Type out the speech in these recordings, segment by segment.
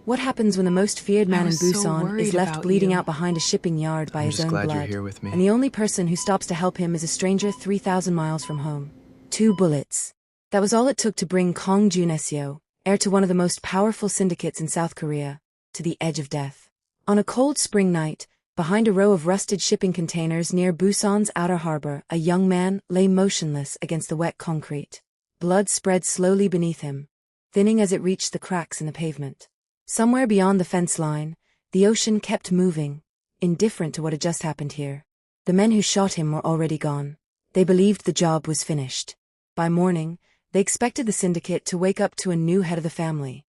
What happens when the most feared man in Busan is left bleeding out behind behind a shipping yard by his own glad blood, you're here with me. and the only person who stops to help him is a stranger 3,000 miles from home? 2 bullets. That was all it took to bring Kang Joon-seo, heir to one of the most powerful syndicates in South Korea, to the edge of death. On a cold spring night, behind a row of rusted shipping containers near Busan's outer harbor, a young man lay motionless against the wet concrete. Blood spread slowly beneath him, thinning as it reached the cracks in the pavement. Somewhere beyond the fence line, the ocean kept moving, indifferent to what had just happened here. The men who shot him were already gone. They believed the job was finished. By morning, they expected the syndicate to wake up to a new head of the family.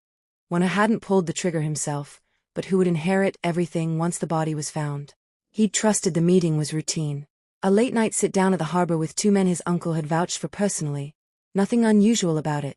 One who hadn't pulled the trigger himself, but who would inherit everything once the body was found. He'd trusted the meeting was routine. A late-night sit-down at the harbor with 2 men his uncle had vouched for personally. Nothing unusual about it.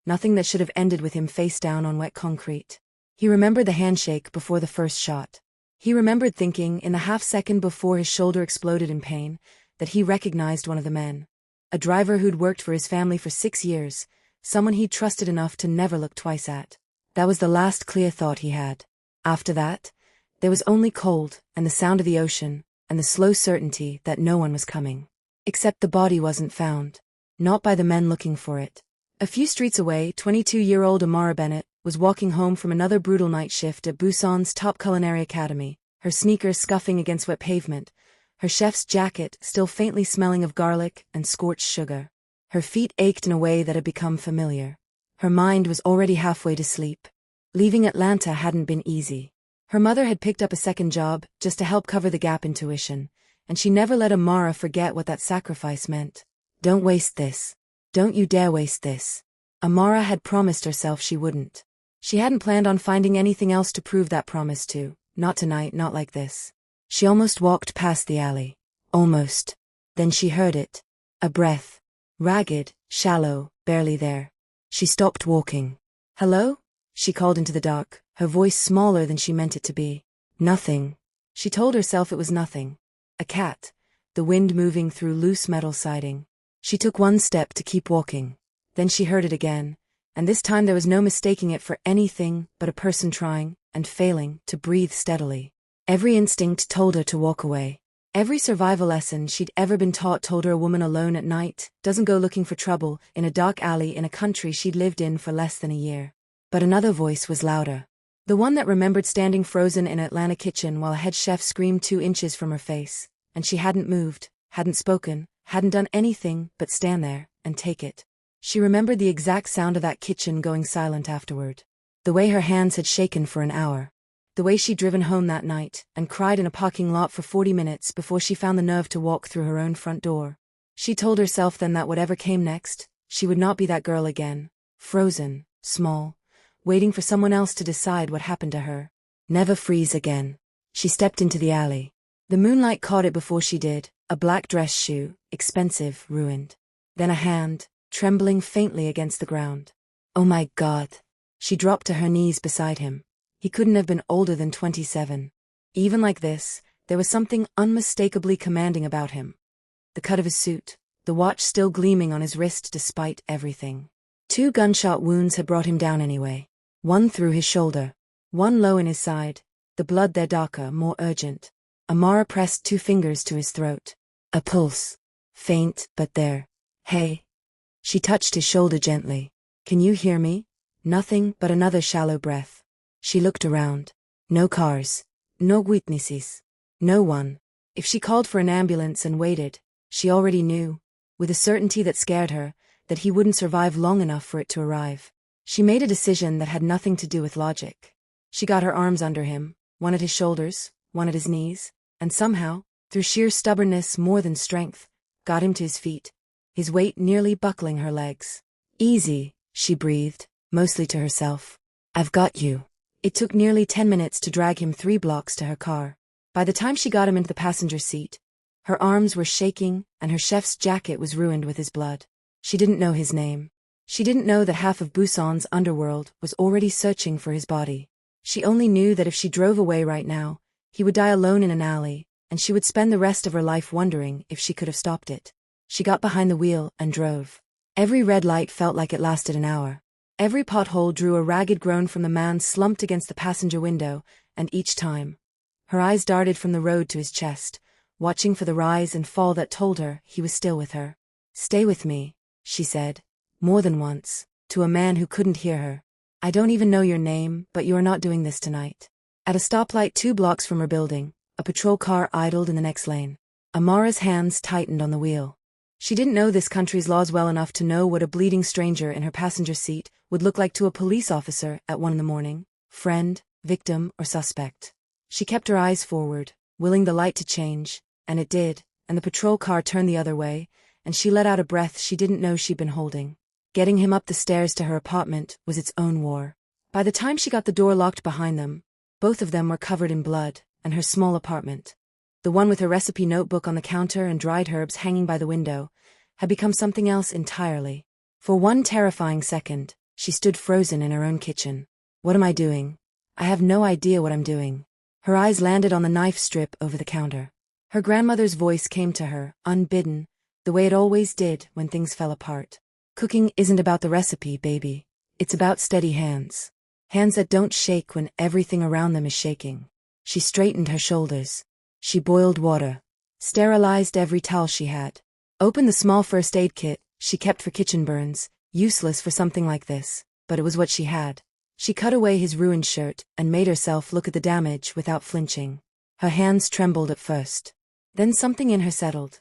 Nothing that should have ended with him face down on wet concrete. He remembered the handshake before the first shot. He remembered thinking, in the half-second before his shoulder exploded in pain, that he recognized one of the men. A driver who'd worked for his family for 6 years, someone he'd trusted enough to never look twice at. That was the last clear thought he had. After that, there was only cold, and the sound of the ocean, and the slow certainty that no one was coming. Except the body wasn't found. Not by the men looking for it. A few streets away, 22-year-old Amara Bennett was walking home from another brutal night shift at Busan's top culinary academy, her sneakers scuffing against wet pavement, her chef's jacket still faintly smelling of garlic and scorched sugar. Her feet ached in a way that had become familiar. Her mind was already halfway to sleep. Leaving Atlanta hadn't been easy. Her mother had picked up a second job just to help cover the gap in tuition, and she never let Amara forget what that sacrifice meant. Don't waste this. Don't you dare waste this. Amara had promised herself she wouldn't. She hadn't planned on finding anything else to prove that promise to, not tonight, not like this. She almost walked past the alley. Almost. Then she heard it. A breath. Ragged, shallow, barely there. She stopped walking. Hello? She called into the dark, her voice smaller than she meant it to be. Nothing. She told herself it was nothing. A cat. The wind moving through loose metal siding. She took one step to keep walking. Then she heard it again, and this time there was no mistaking it for anything but a person trying, and failing, to breathe steadily. Every instinct told her to walk away. Every survival lesson she'd ever been taught told her a woman alone at night doesn't go looking for trouble in a dark alley in a country she'd lived in for less than a year. But another voice was louder. The one that remembered standing frozen in an Atlanta kitchen while a head chef screamed 2 inches from her face, and she hadn't moved, hadn't spoken, hadn't done anything but stand there and take it. She remembered the exact sound of that kitchen going silent afterward. The way her hands had shaken for an hour. The way she'd driven home that night and cried in a parking lot for 40 minutes before she found the nerve to walk through her own front door. She told herself then that whatever came next, she would not be that girl again. Frozen, small, waiting for someone else to decide what happened to her. Never freeze again. She stepped into the alley. The moonlight caught it before she did, a black dress shoe, expensive, ruined. Then a hand, trembling faintly against the ground. Oh my God. She dropped to her knees beside him. He couldn't have been older than 27. Even like this, there was something unmistakably commanding about him. The cut of his suit, the watch still gleaming on his wrist despite everything. 2 gunshot wounds had brought him down anyway. One through his shoulder, one low in his side, the blood there darker, more urgent. Amara pressed 2 fingers to his throat. A pulse. Faint, but there. Hey. She touched his shoulder gently. Can you hear me? Nothing but another shallow breath. She looked around. No cars. No witnesses. No one. If she called for an ambulance and waited, she already knew, with a certainty that scared her, that he wouldn't survive long enough for it to arrive. She made a decision that had nothing to do with logic. She got her arms under him, one at his shoulders, one at his knees, and somehow, through sheer stubbornness more than strength, got him to his feet, his weight nearly buckling her legs. Easy, she breathed, mostly to herself. I've got you. It took nearly 10 minutes to drag him 3 blocks to her car. By the time she got him into the passenger seat, her arms were shaking and her chef's jacket was ruined with his blood. She didn't know his name. She didn't know that half of Busan's underworld was already searching for his body. She only knew that if she drove away right now, he would die alone in an alley, and she would spend the rest of her life wondering if she could have stopped it. She got behind the wheel and drove. Every red light felt like it lasted an hour. Every pothole drew a ragged groan from the man slumped against the passenger window, and each time, her eyes darted from the road to his chest, watching for the rise and fall that told her he was still with her. "Stay with me," she said, more than once, to a man who couldn't hear her. "I don't even know your name, but you are not doing this tonight." At a stoplight 2 blocks from her building, a patrol car idled in the next lane. Amara's hands tightened on the wheel. She didn't know this country's laws well enough to know what a bleeding stranger in her passenger seat would look like to a police officer at 1 a.m, friend, victim, or suspect. She kept her eyes forward, willing the light to change, and it did, and the patrol car turned the other way, and she let out a breath she didn't know she'd been holding. Getting him up the stairs to her apartment was its own war. By the time she got the door locked behind them, both of them were covered in blood, and her small apartment, the one with her recipe notebook on the counter and dried herbs hanging by the window, had become something else entirely. For one terrifying second, she stood frozen in her own kitchen. "What am I doing? I have no idea what I'm doing." Her eyes landed on the knife strip over the counter. Her grandmother's voice came to her, unbidden, the way it always did when things fell apart. "Cooking isn't about the recipe, baby. It's about steady hands. Hands that don't shake when everything around them is shaking." She straightened her shoulders. She boiled water, sterilized every towel she had, opened the small first aid kit she kept for kitchen burns, useless for something like this, but it was what she had. She cut away his ruined shirt and made herself look at the damage without flinching. Her hands trembled at first. Then something in her settled.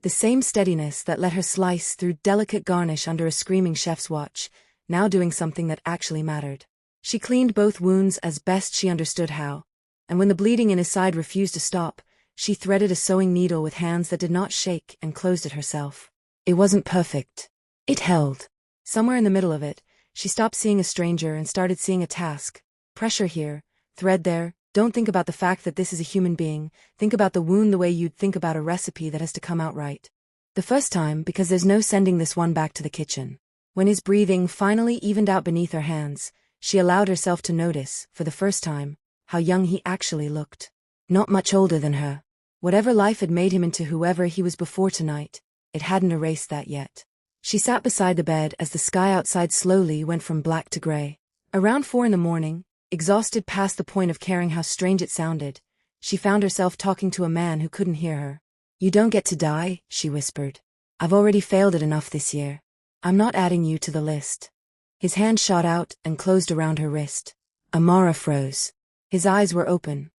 The same steadiness that let her slice through delicate garnish under a screaming chef's watch, now doing something that actually mattered. She cleaned both wounds as best she understood how, and when the bleeding in his side refused to stop, she threaded a sewing needle with hands that did not shake and closed it herself. It wasn't perfect. It held. Somewhere in the middle of it, she stopped seeing a stranger and started seeing a task. Pressure here, thread there. Don't think about the fact that this is a human being. Think about the wound the way you'd think about a recipe that has to come out right. The first time, because there's no sending this one back to the kitchen. When his breathing finally evened out beneath her hands, she allowed herself to notice, for the first time, how young he actually looked. Not much older than her. Whatever life had made him into whoever he was before tonight, it hadn't erased that yet. She sat beside the bed as the sky outside slowly went from black to gray. Around 4 a.m, exhausted past the point of caring how strange it sounded, she found herself talking to a man who couldn't hear her. "You don't get to die," she whispered. "I've already failed it enough this year. I'm not adding you to the list." His hand shot out and closed around her wrist. Amara froze. His eyes were open.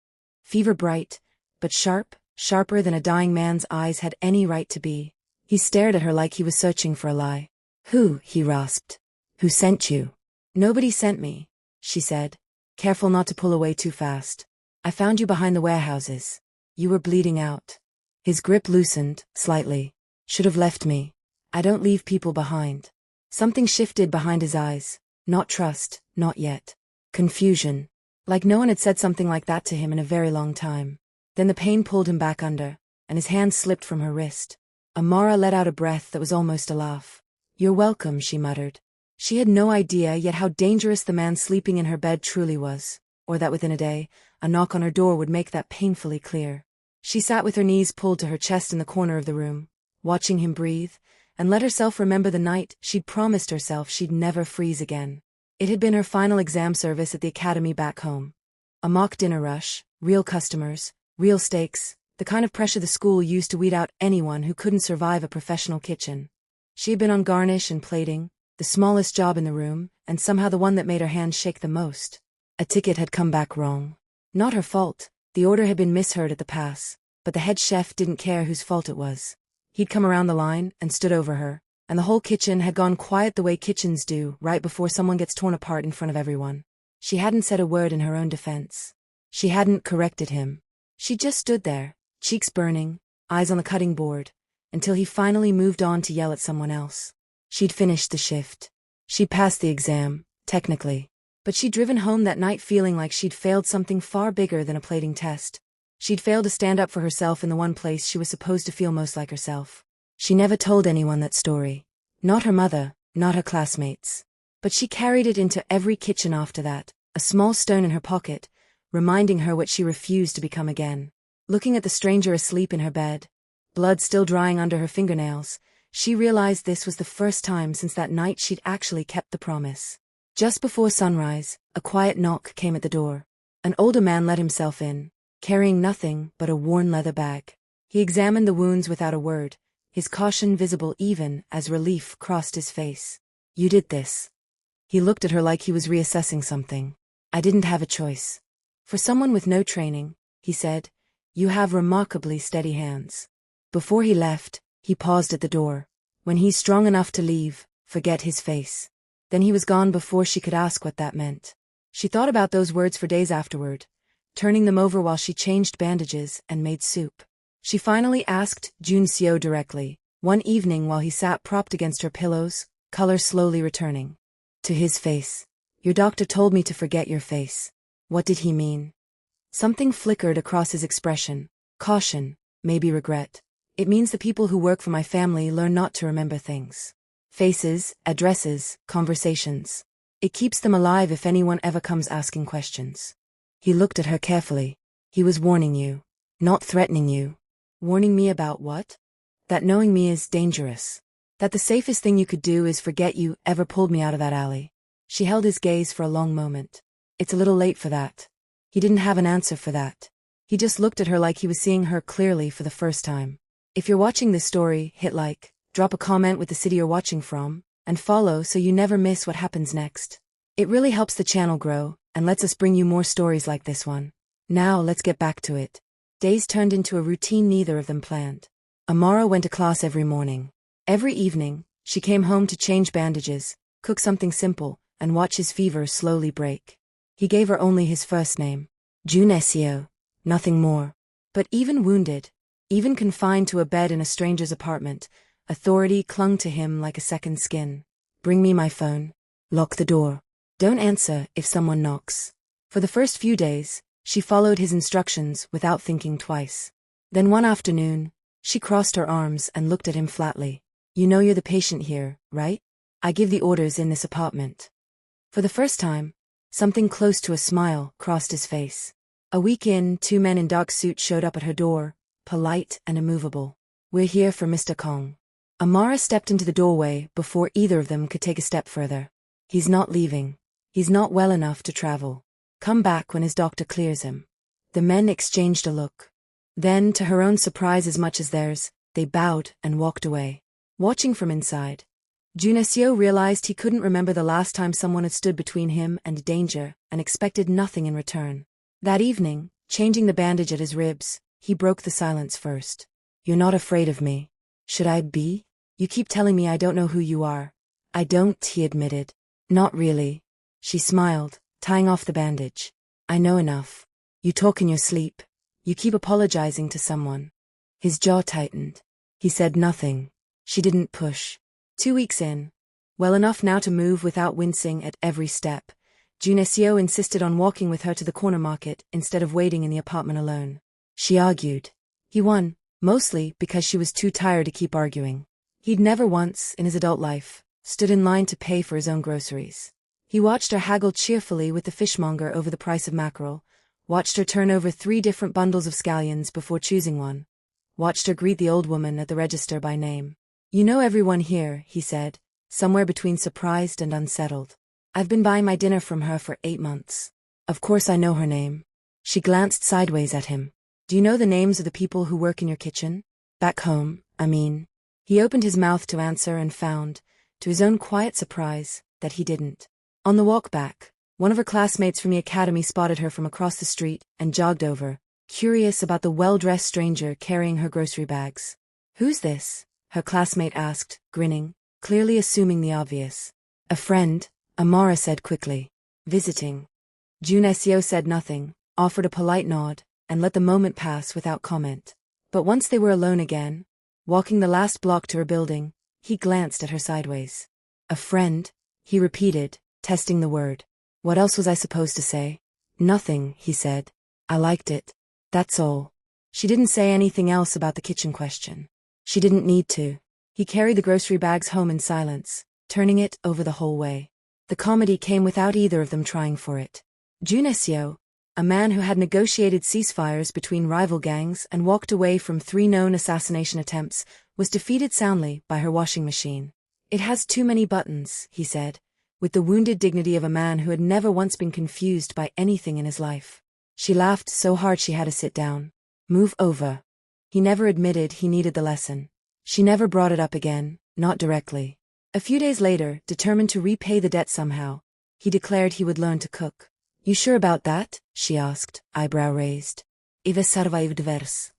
Fever bright, but sharp, sharper than a dying man's eyes had any right to be. He stared at her like he was searching for a lie. "Who?" he rasped. "Who sent you?" "Nobody sent me," she said, careful not to pull away too fast. "I found you behind the warehouses. You were bleeding out." His grip loosened, slightly. "Should have left me. I don't leave people behind." Something shifted behind his eyes. Not trust, not yet. Confusion. Like no one had said something like that to him in a very long time. Then the pain pulled him back under, and his hand slipped from her wrist. Amara let out a breath that was almost a laugh. "You're welcome," she muttered. She had no idea yet how dangerous the man sleeping in her bed truly was, or that within a day, a knock on her door would make that painfully clear. She sat with her knees pulled to her chest in the corner of the room, watching him breathe, and let herself remember the night she'd promised herself she'd never freeze again. It had been her final exam service at the academy back home. A mock dinner rush, real customers, real stakes, the kind of pressure the school used to weed out anyone who couldn't survive a professional kitchen. She had been on garnish and plating, the smallest job in the room, and somehow the one that made her hands shake the most. A ticket had come back wrong. Not her fault, the order had been misheard at the pass, but the head chef didn't care whose fault it was. He'd come around the line and stood over her, and the whole kitchen had gone quiet the way kitchens do right before someone gets torn apart in front of everyone. She hadn't said a word in her own defense. She hadn't corrected him. She just stood there, cheeks burning, eyes on the cutting board, until he finally moved on to yell at someone else. She'd finished the shift. She'd passed the exam, technically. But she'd driven home that night feeling like she'd failed something far bigger than a plating test. She'd failed to stand up for herself in the one place she was supposed to feel most like herself. She never told anyone that story. Not her mother, not her classmates. But she carried it into every kitchen after that, a small stone in her pocket, reminding her what she refused to become again. Looking at the stranger asleep in her bed, blood still drying under her fingernails, she realized this was the first time since that night she'd actually kept the promise. Just before sunrise, a quiet knock came at the door. An older man let himself in, carrying nothing but a worn leather bag. He examined the wounds without a word, his caution visible even as relief crossed his face. "You did this." He looked at her like he was reassessing something. "I didn't have a choice." "For someone with no training," he said, "you have remarkably steady hands." Before he left, he paused at the door. "When he's strong enough to leave, forget his face." Then he was gone before she could ask what that meant. She thought about those words for days afterward, turning them over while she changed bandages and made soup. She finally asked Joon-seo directly, one evening while he sat propped against her pillows, color slowly returning to his face. "Your doctor told me to forget your face. What did he mean?" Something flickered across his expression. "Caution, maybe regret. It means the people who work for my family learn not to remember things. Faces, addresses, conversations. It keeps them alive if anyone ever comes asking questions." He looked at her carefully. "He was warning you, not threatening you." "Warning me about what?" "That knowing me is dangerous. That the safest thing you could do is forget you ever pulled me out of that alley." She held his gaze for a long moment. "It's a little late for that." He didn't have an answer for that. He just looked at her like he was seeing her clearly for the first time. If you're watching this story, hit like, drop a comment with the city you're watching from, and follow so you never miss what happens next. It really helps the channel grow, and lets us bring you more stories like this one. Now let's get back to it. Days turned into a routine neither of them planned. Amara went to class every morning. Every evening, she came home to change bandages, cook something simple, and watch his fever slowly break. He gave her only his first name, Joon-seo, nothing more. But even wounded, even confined to a bed in a stranger's apartment, authority clung to him like a second skin. "Bring me my phone. Lock the door. Don't answer if someone knocks." For the first few days, she followed his instructions without thinking twice. Then one afternoon, she crossed her arms and looked at him flatly. "You know you're the patient here, right? I give the orders in this apartment." For the first time, something close to a smile crossed his face. A week in, two men in dark suits showed up at her door, polite and immovable. "We're here for Mr. Kang." Amara stepped into the doorway before either of them could take a step further. "He's not leaving. He's not well enough to travel. Come back when his doctor clears him." The men exchanged a look. Then, to her own surprise as much as theirs, they bowed and walked away. Watching from inside, Joon-seo realized he couldn't remember the last time someone had stood between him and danger and expected nothing in return. That evening, changing the bandage at his ribs, he broke the silence first. "You're not afraid of me. Should I be? You keep telling me I don't know who you are." "I don't," he admitted. "Not really." She smiled, tying off the bandage. "I know enough. You talk in your sleep. You keep apologizing to someone." His jaw tightened. He said nothing. She didn't push. 2 weeks in, well enough now to move without wincing at every step, Joon-seo insisted on walking with her to the corner market instead of waiting in the apartment alone. She argued. He won, mostly because she was too tired to keep arguing. He'd never once, in his adult life, stood in line to pay for his own groceries. He watched her haggle cheerfully with the fishmonger over the price of mackerel, watched her turn over 3 different bundles of scallions before choosing one, watched her greet the old woman at the register by name. "You know everyone here," he said, somewhere between surprised and unsettled. "I've been buying my dinner from her for 8 months. Of course I know her name." She glanced sideways at him. "Do you know the names of the people who work in your kitchen? Back home, I mean." He opened his mouth to answer and found, to his own quiet surprise, that he didn't. On the walk back, one of her classmates from the academy spotted her from across the street and jogged over, curious about the well-dressed stranger carrying her grocery bags. "Who's this?" her classmate asked, grinning, clearly assuming the obvious. "A friend," Amara said quickly. "Visiting." Joon-seo said nothing, offered a polite nod, and let the moment pass without comment. But once they were alone again, walking the last block to her building, he glanced at her sideways. "A friend," he repeated, testing the word. "What else was I supposed to say?" "Nothing," he said. "I liked it. That's all." She didn't say anything else about the kitchen question. She didn't need to. He carried the grocery bags home in silence, turning it over the whole way. The comedy came without either of them trying for it. Joon-seo, a man who had negotiated ceasefires between rival gangs and walked away from 3 known assassination attempts, was defeated soundly by her washing machine. "It has too many buttons," he said, with the wounded dignity of a man who had never once been confused by anything in his life. She laughed so hard she had to sit down. Move over. He never admitted he needed the lesson. She never brought it up again, not directly. A few days later, determined to repay the debt somehow, he declared he would learn to cook. You sure about that? She asked, eyebrow raised. Ive survived vers.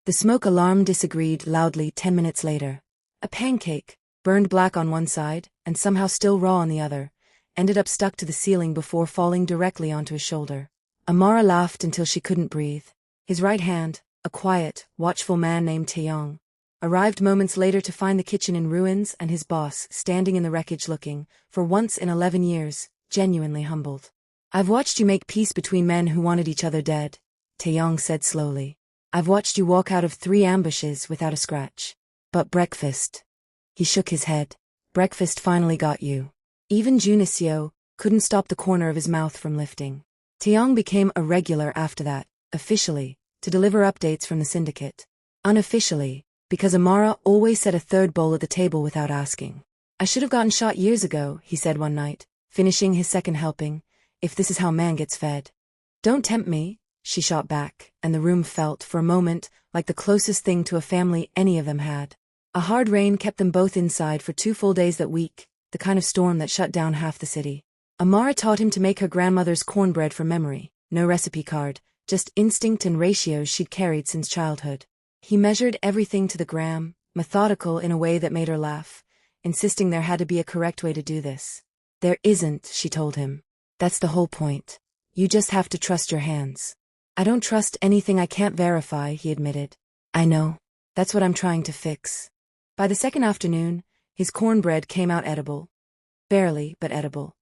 The smoke alarm disagreed loudly 10 minutes later. A pancake, burned black on one side, and somehow still raw on the other, ended up stuck to the ceiling before falling directly onto his shoulder. Amara laughed until she couldn't breathe. His right hand, a quiet, watchful man named Taeyong, arrived moments later to find the kitchen in ruins and his boss standing in the wreckage looking, for once in 11 years, genuinely humbled. I've watched you make peace between men who wanted each other dead, Taeyong said slowly. I've watched you walk out of 3 ambushes without a scratch. But breakfast. He shook his head. Breakfast finally got you. Even Joon-seo couldn't stop the corner of his mouth from lifting. Taeyong became a regular after that, officially, to deliver updates from the syndicate. Unofficially, because Amara always set a third bowl at the table without asking. I should have gotten shot years ago, he said one night, finishing his second helping, if this is how man gets fed. Don't tempt me, she shot back, and the room felt, for a moment, like the closest thing to a family any of them had. A hard rain kept them both inside for 2 full days that week, the kind of storm that shut down half the city. Amara taught him to make her grandmother's cornbread from memory, no recipe card, just instinct and ratios she'd carried since childhood. He measured everything to the gram, methodical in a way that made her laugh, insisting there had to be a correct way to do this. There isn't, she told him. That's the whole point. You just have to trust your hands. I don't trust anything I can't verify, he admitted. I know. That's what I'm trying to fix. By the second afternoon, his cornbread came out edible. Barely, but edible.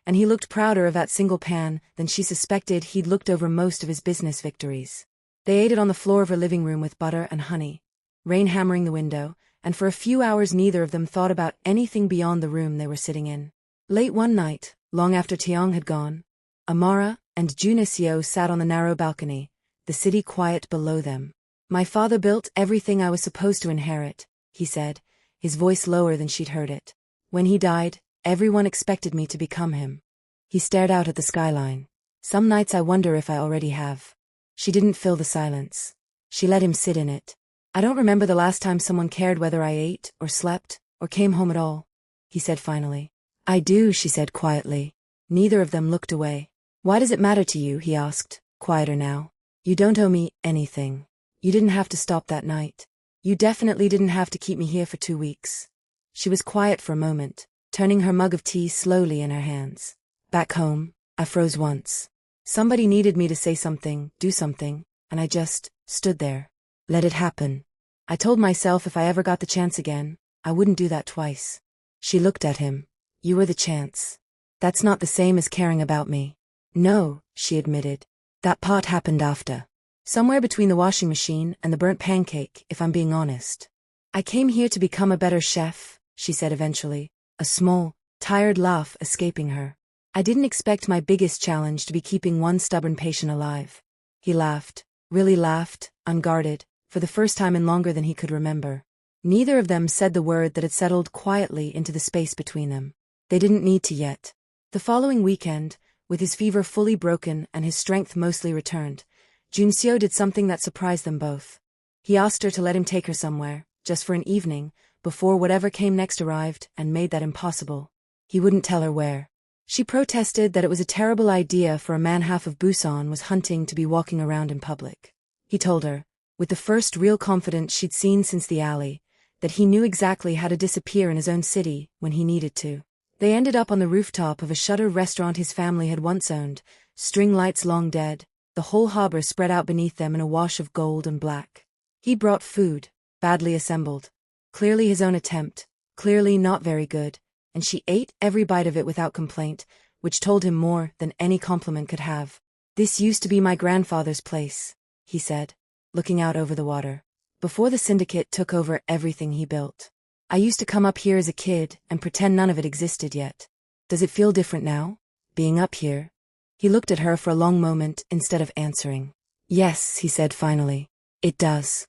And he looked prouder of that single pan than she suspected he'd looked over most of his business victories. They ate it on the floor of her living room with butter and honey, rain hammering the window, and for a few hours neither of them thought about anything beyond the room they were sitting in. Late one night, long after Taeyong had gone, Amara and Joon-seo sat on the narrow balcony, the city quiet below them. My father built everything I was supposed to inherit, he said, his voice lower than she'd heard it. When he died, everyone expected me to become him. He stared out at the skyline. Some nights I wonder if I already have. She didn't fill the silence. She let him sit in it. I don't remember the last time someone cared whether I ate, or slept, or came home at all, he said finally. I do, she said quietly. Neither of them looked away. Why does it matter to you, he asked, quieter now. You don't owe me anything. You didn't have to stop that night. You definitely didn't have to keep me here for 2 weeks. She was quiet for a moment, turning her mug of tea slowly in her hands. Back home, I froze once. Somebody needed me to say something, do something, and I just stood there. Let it happen. I told myself if I ever got the chance again, I wouldn't do that twice. She looked at him. You were the chance. That's not the same as caring about me. No, she admitted. That part happened after. Somewhere between the washing machine and the burnt pancake, if I'm being honest. I came here to become a better chef, she said eventually, a small, tired laugh escaping her. I didn't expect my biggest challenge to be keeping one stubborn patient alive. He laughed, really laughed, unguarded, for the first time in longer than he could remember. Neither of them said the word that had settled quietly into the space between them. They didn't need to yet. The following weekend, with his fever fully broken and his strength mostly returned, Joon-seo did something that surprised them both. He asked her to let him take her somewhere, just for an evening, before whatever came next arrived, and made that impossible. He wouldn't tell her where. She protested that it was a terrible idea for a man half of Busan was hunting to be walking around in public. He told her, with the first real confidence she'd seen since the alley, that he knew exactly how to disappear in his own city when he needed to. They ended up on the rooftop of a shuttered restaurant his family had once owned, string lights long dead, the whole harbor spread out beneath them in a wash of gold and black. He brought food, badly assembled. Clearly his own attempt, clearly not very good, and she ate every bite of it without complaint, which told him more than any compliment could have. This used to be my grandfather's place, he said, looking out over the water, before the syndicate took over everything he built. I used to come up here as a kid and pretend none of it existed yet. Does it feel different now, being up here? He looked at her for a long moment instead of answering. Yes, he said finally. It does.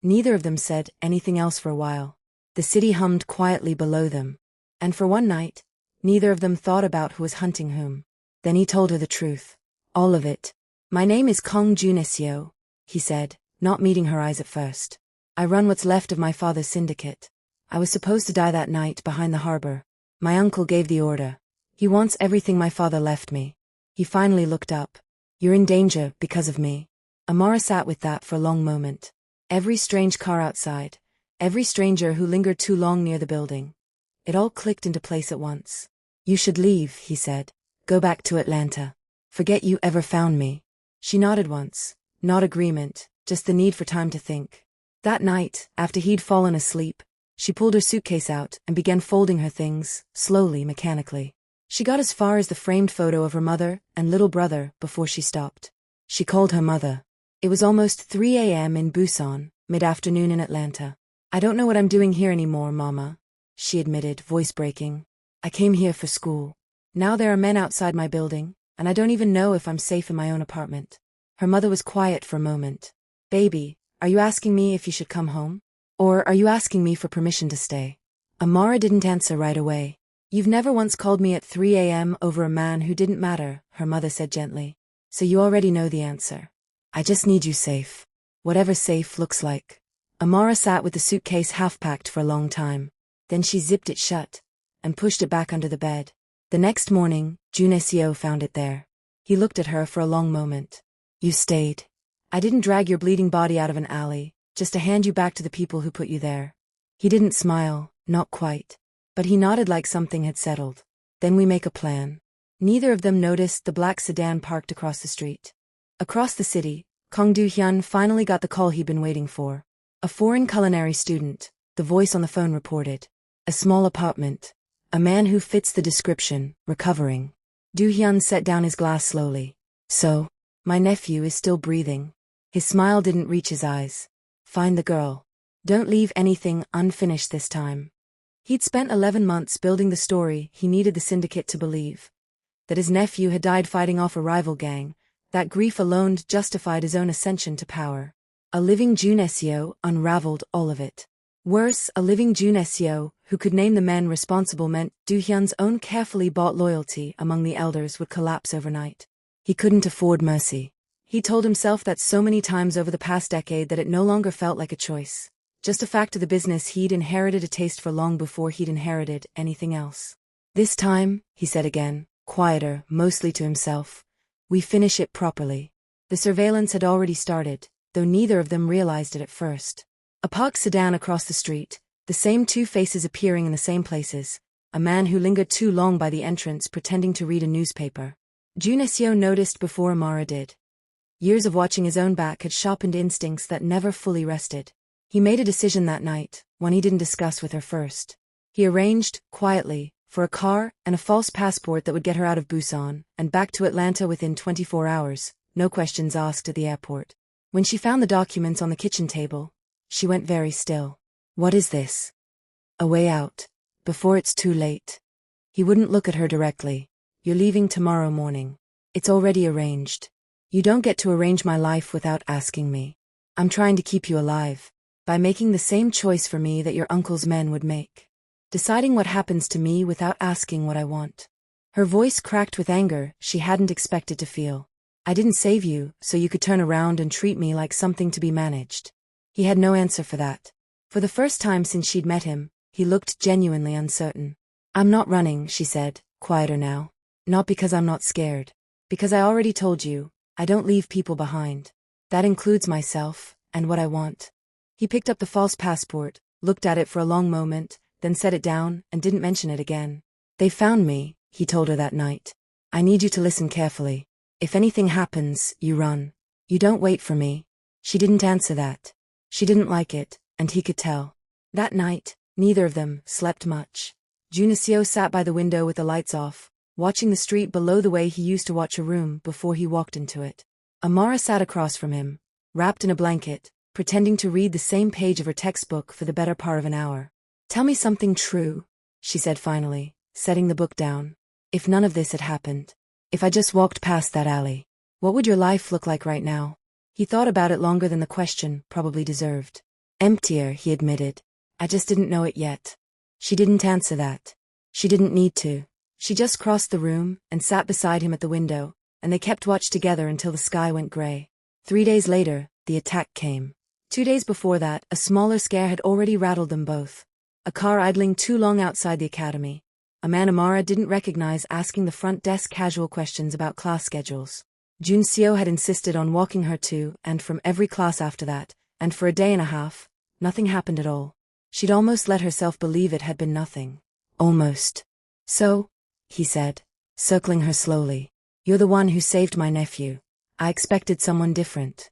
Neither of them said anything else for a while. The city hummed quietly below them. And for one night, Neither of them thought about who was hunting whom. Then he told her the truth. All of it. My name is Kang Joon-seo, he said, not meeting her eyes at first. I run what's left of my father's syndicate. I was supposed to die that night behind the harbor. My uncle gave the order. He wants everything my father left me. He finally looked up. You're in danger because of me. Amara sat with that for a long moment. Every strange car outside. Every stranger who lingered too long near the building. It all clicked into place at once. You should leave, he said. Go back to Atlanta. Forget you ever found me. She nodded once. Not agreement, just the need for time to think. That night, after he'd fallen asleep, she pulled her suitcase out and began folding her things, slowly, mechanically. She got as far as the framed photo of her mother and little brother before she stopped. She called her mother. It was almost 3 a.m. in Busan, mid-afternoon in Atlanta. I don't know what I'm doing here anymore, Mama, she admitted, voice breaking. I came here for school. Now there are men outside my building, and I don't even know if I'm safe in my own apartment. Her mother was quiet for a moment. Baby, are you asking me if you should come home? Or are you asking me for permission to stay? Amara didn't answer right away. You've never once called me at 3 a.m. over a man who didn't matter, her mother said gently. So you already know the answer. I just need you safe. Whatever safe looks like. Amara sat with the suitcase half-packed for a long time. Then she zipped it shut and pushed it back under the bed. The next morning, Joon-seo found it there. He looked at her for a long moment. You stayed. I didn't drag your bleeding body out of an alley, just to hand you back to the people who put you there. He didn't smile, not quite. But he nodded like something had settled. Then we make a plan. Neither of them noticed the black sedan parked across the street. Across the city, Kang Do-hyun finally got the call he'd been waiting for. A foreign culinary student, the voice on the phone reported. A small apartment. A man who fits the description, recovering. Do-hyun set down his glass slowly. So, my nephew is still breathing. His smile didn't reach his eyes. Find the girl. Don't leave anything unfinished this time. He'd spent 11 months building the story he needed the syndicate to believe. That his nephew had died fighting off a rival gang, that grief alone justified his own ascension to power. A living Joon-seo unraveled all of it. Worse, a living Joon-seo who could name the men responsible meant Do-hyun's own carefully bought loyalty among the elders would collapse overnight. He couldn't afford mercy. He told himself that so many times over the past decade that it no longer felt like a choice. Just a fact of the business he'd inherited a taste for long before he'd inherited anything else. This time, he said again, quieter, mostly to himself, we finish it properly. The surveillance had already started, though neither of them realized it at first. A parked sedan across the street, the same two faces appearing in the same places, a man who lingered too long by the entrance pretending to read a newspaper. Joon-seo noticed before Amara did. Years of watching his own back had sharpened instincts that never fully rested. He made a decision that night, one he didn't discuss with her first. He arranged, quietly, for a car and a false passport that would get her out of Busan and back to Atlanta within 24 hours, no questions asked at the airport. When she found the documents on the kitchen table, she went very still. What is this? A way out. Before it's too late. He wouldn't look at her directly. You're leaving tomorrow morning. It's already arranged. You don't get to arrange my life without asking me. I'm trying to keep you alive. By making the same choice for me that your uncle's men would make. Deciding what happens to me without asking what I want. Her voice cracked with anger she hadn't expected to feel. I didn't save you, so you could turn around and treat me like something to be managed. He had no answer for that. For the first time since she'd met him, he looked genuinely uncertain. I'm not running, she said, quieter now. Not because I'm not scared. Because I already told you, I don't leave people behind. That includes myself, and what I want. He picked up the false passport, looked at it for a long moment, then set it down and didn't mention it again. They found me, he told her that night. I need you to listen carefully. If anything happens, you run. You don't wait for me. She didn't answer that. She didn't like it, and he could tell. That night, neither of them slept much. Joon-seo sat by the window with the lights off, watching the street below the way he used to watch a room before he walked into it. Amara sat across from him, wrapped in a blanket, pretending to read the same page of her textbook for the better part of an hour. Tell me something true, she said finally, setting the book down. If none of this had happened, if I just walked past that alley, what would your life look like right now? He thought about it longer than the question probably deserved. Emptier, he admitted. I just didn't know it yet. She didn't answer that. She didn't need to. She just crossed the room and sat beside him at the window, and they kept watch together until the sky went gray. 3 days later, the attack came. 2 days before that, a smaller scare had already rattled them both. A car idling too long outside the academy. A man Amara didn't recognize asking the front desk casual questions about class schedules. Joon-seo had insisted on walking her to and from every class after that, and for a day and a half, nothing happened at all. She'd almost let herself believe it had been nothing. Almost. So, he said, circling her slowly. You're the one who saved my nephew. I expected someone different.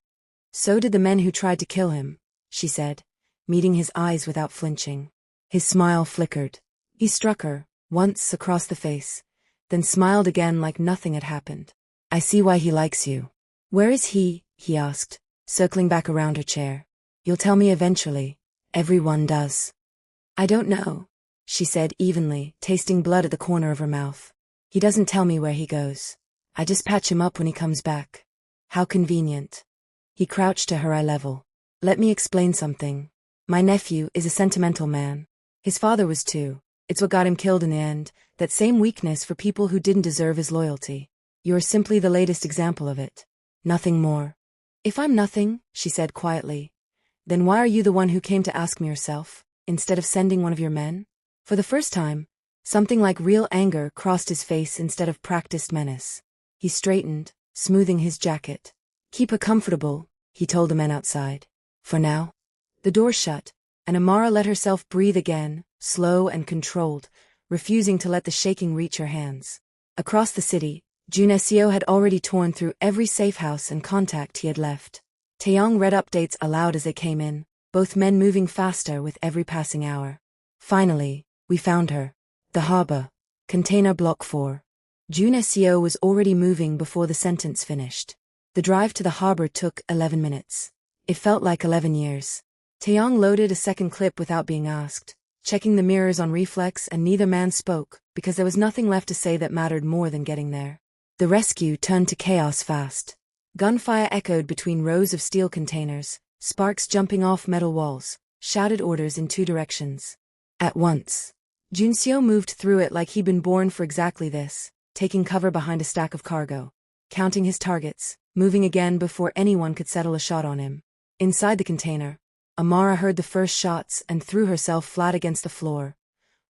So did the men who tried to kill him, she said, meeting his eyes without flinching. His smile flickered. He struck her, once across the face, then smiled again like nothing had happened. I see why he likes you. Where is he asked, circling back around her chair. You'll tell me eventually. Everyone does. I don't know, she said evenly, tasting blood at the corner of her mouth. He doesn't tell me where he goes. I just patch him up when he comes back. How convenient. He crouched to her eye level. Let me explain something. My nephew is a sentimental man. His father was too. It's what got him killed in the end, that same weakness for people who didn't deserve his loyalty. You're simply the latest example of it. Nothing more. If I'm nothing, she said quietly, then why are you the one who came to ask me yourself, instead of sending one of your men? For the first time, something like real anger crossed his face instead of practiced menace. He straightened, smoothing his jacket. Keep her comfortable, he told the men outside. For now. The door shut, and Amara let herself breathe again, slow and controlled, refusing to let the shaking reach her hands. Across the city, Joon-seo had already torn through every safe house and contact he had left. Taeyong read updates aloud as they came in, both men moving faster with every passing hour. Finally, we found her. The harbor. Container Block 4. Joon-seo was already moving before the sentence finished. The drive to the harbor took 11 minutes. It felt like 11 years. Taeyong loaded a second clip without being asked, checking the mirrors on reflex, and neither man spoke, because there was nothing left to say that mattered more than getting there. The rescue turned to chaos fast. Gunfire echoed between rows of steel containers, sparks jumping off metal walls, shouted orders in 2 directions. At once. Joon-seo moved through it like he'd been born for exactly this, taking cover behind a stack of cargo, counting his targets, moving again before anyone could settle a shot on him. Inside the container, Amara heard the first shots and threw herself flat against the floor,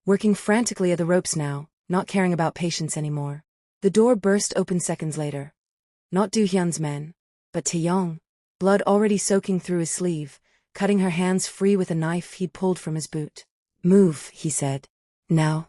working frantically at the ropes now, not caring about patience anymore. The door burst open seconds later. Not Do-hyun's men, but Taeyong, blood already soaking through his sleeve, cutting her hands free with a knife he'd pulled from his boot. Move, he said. Now.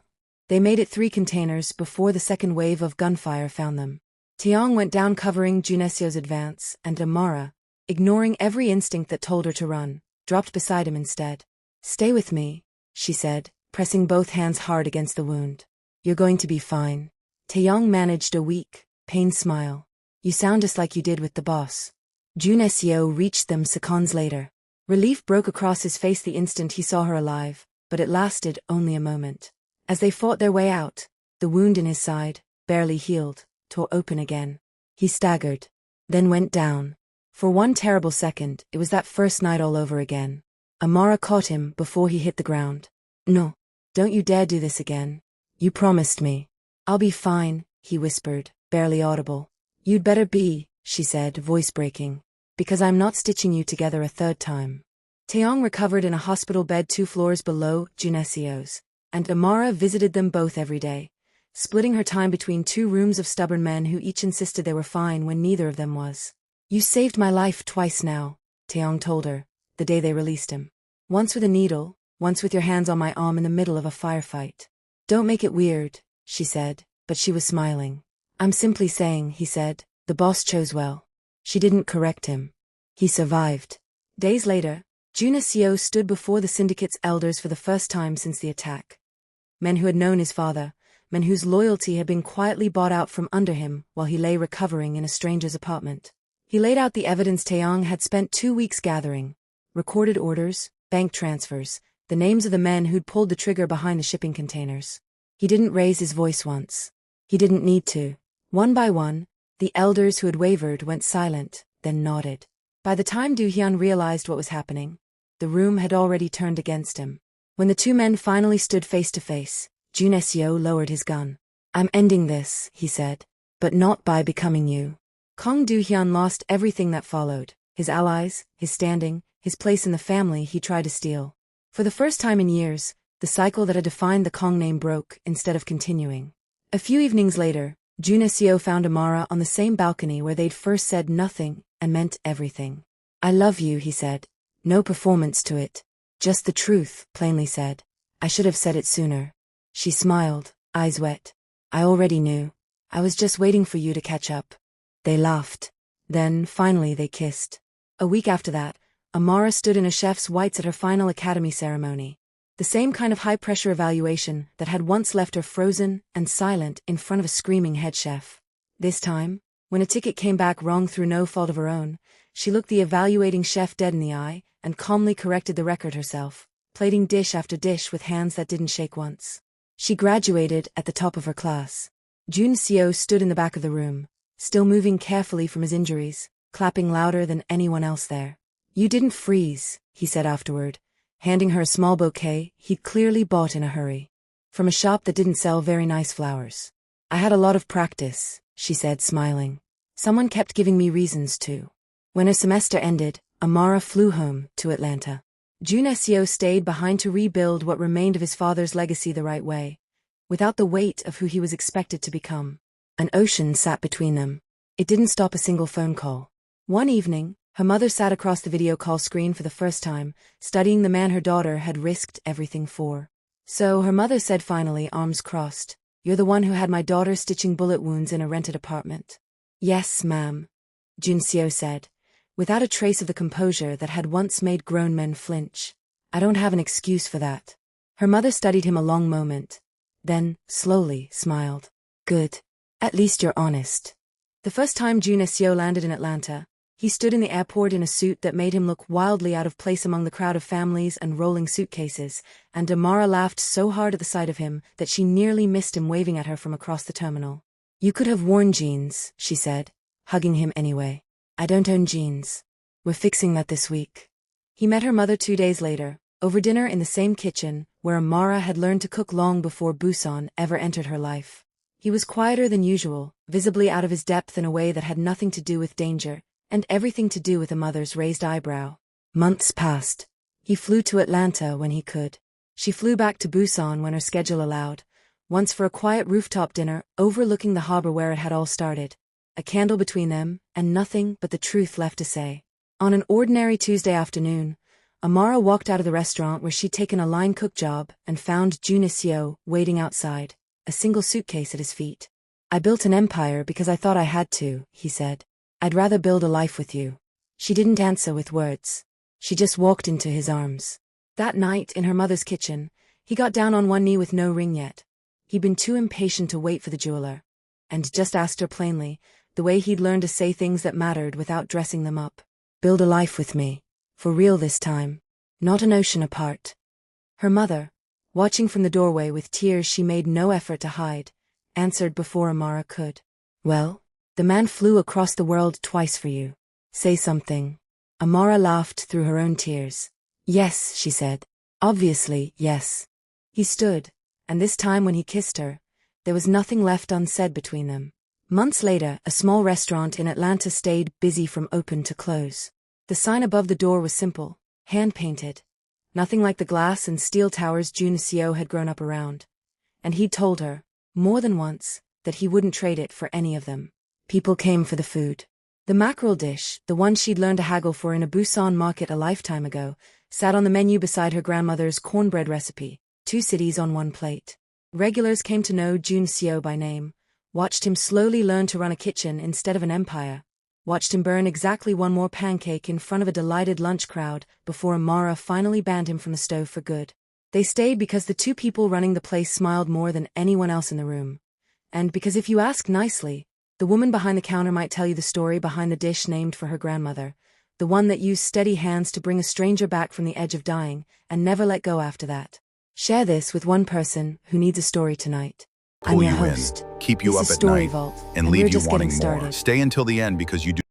They made it 3 containers before the second wave of gunfire found them. Taeyong went down covering Joon-seo's advance, and Amara, ignoring every instinct that told her to run, dropped beside him instead. Stay with me, she said, pressing both hands hard against the wound. You're going to be fine. Taeyong managed a weak, pained smile. You sound just like you did with the boss. Joon-seo reached them seconds later. Relief broke across his face the instant he saw her alive, but it lasted only a moment. As they fought their way out, the wound in his side, barely healed, tore open again. He staggered, then went down. For one terrible second, it was that first night all over again. Amara caught him before he hit the ground. No, don't you dare do this again. You promised me. I'll be fine, he whispered, barely audible. You'd better be, she said, voice breaking. Because I'm not stitching you together a third time. Taeyong recovered in a hospital bed 2 floors below Joon-seo's, and Amara visited them both every day, splitting her time between 2 rooms of stubborn men who each insisted they were fine when neither of them was. You saved my life twice now, Taeyong told her, the day they released him. Once with a needle, once with your hands on my arm in the middle of a firefight. Don't make it weird, she said, but she was smiling. I'm simply saying, he said, the boss chose well. She didn't correct him. He survived. Days later, Joon-seo stood before the syndicate's elders for the first time since the attack. Men who had known his father, men whose loyalty had been quietly bought out from under him while he lay recovering in a stranger's apartment. He laid out the evidence Taeyong had spent 2 weeks gathering. Recorded orders, bank transfers, the names of the men who'd pulled the trigger behind the shipping containers. He didn't raise his voice once. He didn't need to. One by one, the elders who had wavered went silent, then nodded. By the time Do-hyun realized what was happening, the room had already turned against him. When the 2 men finally stood face to face, Joon-seo lowered his gun. I'm ending this, he said. But not by becoming you. Kang Do-hyun lost everything that followed. His allies, his standing, his place in the family he tried to steal. For the first time in years, the cycle that had defined the Kang name broke instead of continuing. A few evenings later, Joon-seo found Amara on the same balcony where they'd first said nothing and meant everything. I love you, he said. No performance to it. Just the truth, plainly said. I should have said it sooner. She smiled, eyes wet. I already knew. I was just waiting for you to catch up. They laughed. Then, finally, they kissed. A week after that, Amara stood in a chef's whites at her final academy ceremony. The same kind of high-pressure evaluation that had once left her frozen and silent in front of a screaming head chef. This time, when a ticket came back wrong through no fault of her own, she looked the evaluating chef dead in the eye and calmly corrected the record herself, plating dish after dish with hands that didn't shake once. She graduated at the top of her class. Joon-seo stood in the back of the room, still moving carefully from his injuries, clapping louder than anyone else there. You didn't freeze, he said afterward, handing her a small bouquet he'd clearly bought in a hurry. From a shop that didn't sell very nice flowers. I had a lot of practice, she said, smiling. Someone kept giving me reasons to. When her semester ended, Amara flew home to Atlanta. Joon-seo stayed behind to rebuild what remained of his father's legacy the right way, without the weight of who he was expected to become. An ocean sat between them. It didn't stop a single phone call. One evening, her mother sat across the video call screen for the first time, studying the man her daughter had risked everything for. So her mother said finally, arms crossed, "You're the one who had my daughter stitching bullet wounds in a rented apartment." "Yes, ma'am," Joon-seo said, without a trace of the composure that had once made grown men flinch. "I don't have an excuse for that." Her mother studied him a long moment. Then, slowly, smiled. "Good. At least you're honest." The first time Joon-seo landed in Atlanta, he stood in the airport in a suit that made him look wildly out of place among the crowd of families and rolling suitcases, and Amara laughed so hard at the sight of him that she nearly missed him waving at her from across the terminal. "You could have worn jeans," she said, hugging him anyway. "I don't own jeans. We're fixing that this week." He met her mother 2 days later, over dinner in the same kitchen, where Amara had learned to cook long before Busan ever entered her life. He was quieter than usual, visibly out of his depth in a way that had nothing to do with danger, and everything to do with a mother's raised eyebrow. Months passed. He flew to Atlanta when he could. She flew back to Busan when her schedule allowed, once for a quiet rooftop dinner overlooking the harbor where it had all started. A candle between them, and nothing but the truth left to say. On an ordinary Tuesday afternoon, Amara walked out of the restaurant where she'd taken a line cook job and found Joon-seo waiting outside, a single suitcase at his feet. "I built an empire because I thought I had to," he said. "I'd rather build a life with you." She didn't answer with words. She just walked into his arms. That night, in her mother's kitchen, he got down on one knee with no ring yet. He'd been too impatient to wait for the jeweler, and just asked her plainly, the way he'd learned to say things that mattered without dressing them up. "Build a life with me. For real this time. Not an ocean apart." Her mother, watching from the doorway with tears she made no effort to hide, answered before Amara could. "Well, the man flew across the world twice for you. Say something." Amara laughed through her own tears. "Yes," she said. "Obviously, yes." He stood, and this time when he kissed her, there was nothing left unsaid between them. Months later, a small restaurant in Atlanta stayed busy from open to close. The sign above the door was simple, hand-painted. Nothing like the glass and steel towers Joon-seo had grown up around. And he'd told her, more than once, that he wouldn't trade it for any of them. People came for the food. The mackerel dish, the one she'd learned to haggle for in a Busan market a lifetime ago, sat on the menu beside her grandmother's cornbread recipe, 2 cities on 1 plate. Regulars came to know Joon-seo by name, watched him slowly learn to run a kitchen instead of an empire, watched him burn exactly 1 more pancake in front of a delighted lunch crowd before Amara finally banned him from the stove for good. They stayed because the 2 people running the place smiled more than anyone else in the room. And because if you ask nicely, the woman behind the counter might tell you the story behind the dish named for her grandmother, the one that used steady hands to bring a stranger back from the edge of dying, and never let go after that. Share this with one person who needs a story tonight. I'm your host. Keep you This up is at Story night, Vault, and we're leave you just wanting getting more. started. Stay until the end because you do